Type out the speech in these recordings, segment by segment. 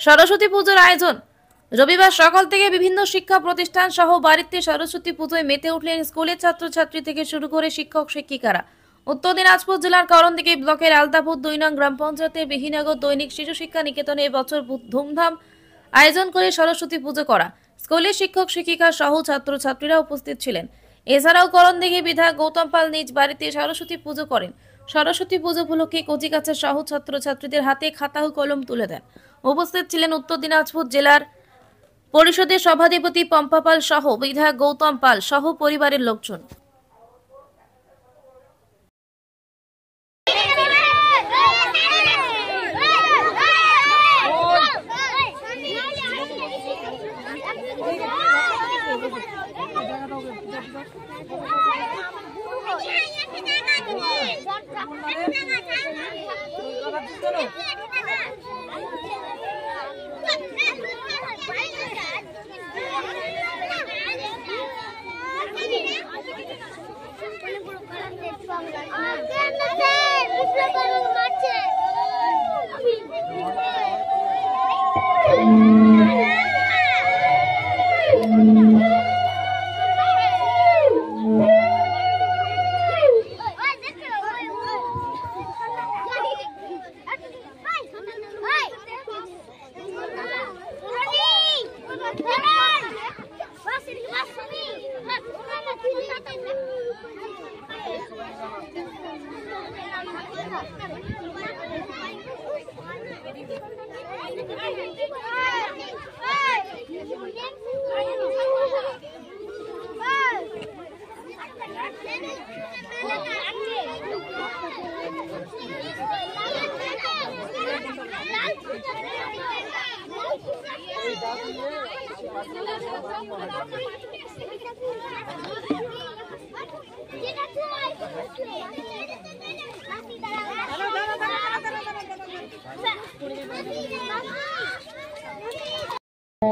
সরস্বতী পুজোর আয়োজন। রবিবার সকাল থেকে বিভিন্ন শিক্ষা প্রতিষ্ঠান সহ বাড়িতে সরস্বতী পুজোয় মেতে উঠলেন স্কুলের ছাত্রছাত্রী থেকে শুরু করে শিক্ষক শিক্ষিকারা। উত্তর দিনাজপুর জেলার করণদিঘি ব্লকের আলতাপুর 2 নং গ্রাম পঞ্চায়েতের বিহিনগর দৈনিক শিশু শিক্ষা নিকেতনে এবছর ধুমধাম আয়োজন করে সরস্বতী পুজো করা। স্কুলের শিক্ষক শিক্ষিকা সহ ছাত্রছাত্রীরা উপস্থিত ছিলেন। এছাড়াও করণদিঘি বিধায়ক গৌতম পাল নিজ বাড়িতে সরস্বতী পুজো করেন। সরস্বতী পুজো উপলক্ষে কচিকাঁচা সহ ছাত্রছাত্রীদের হাতে খাতা ও কলম তুলে দেন। উপস্থিত ছিলেন উত্তর দিনাজপুর জেলার পরিষদের সভাধিপতি পম্পা পাল সহ বিধায়ক গৌতম পাল সহ পরিবারের লোকজন।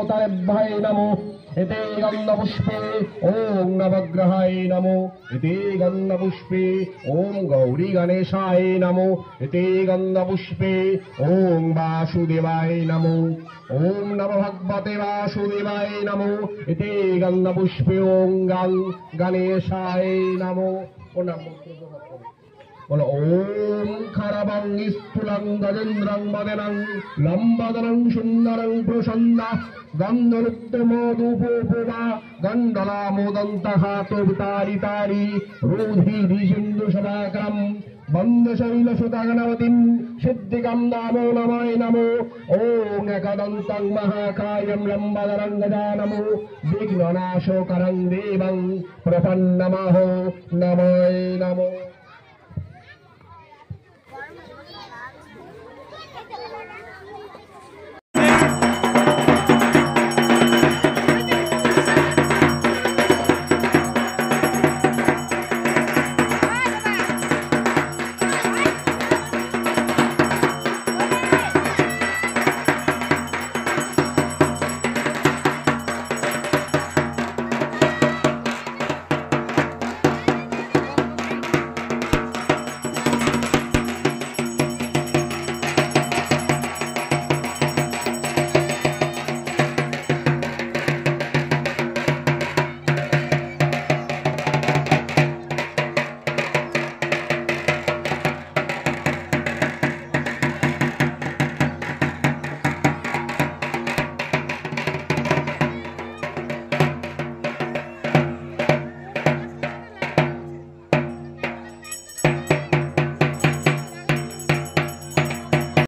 तारेभ्याय नमो इति गन्धपुष्पे ओं नवग्रहाय नमो इति गन्धपुष्पे ओं गौरी गणेशाय नमो इति गन्धपुष्पे ओं वासुदेवाय नमो ओं नमो भगवते वासुदेवाय नमो इति गन्धपुष्पे ओं गणेशाय नमो। बोलो ओम खरबं स्थूलं गजेन्द्रं वदनं लंबदनं सुंदरं प्रसन्ना गंधरुक्तमोदुपोपवा गंधलामोदन्तः तोतारितारि रोधिरिसिन्धुशभाकरं बन्धशैलसुतगणवतीं सिद्धिकं नमो नमाय नमो ओं एकदन्तं महाकायं लंबदनं गजानमो विघ्ननाशकरं देवं प्रपन्नमहो नमाय नमो।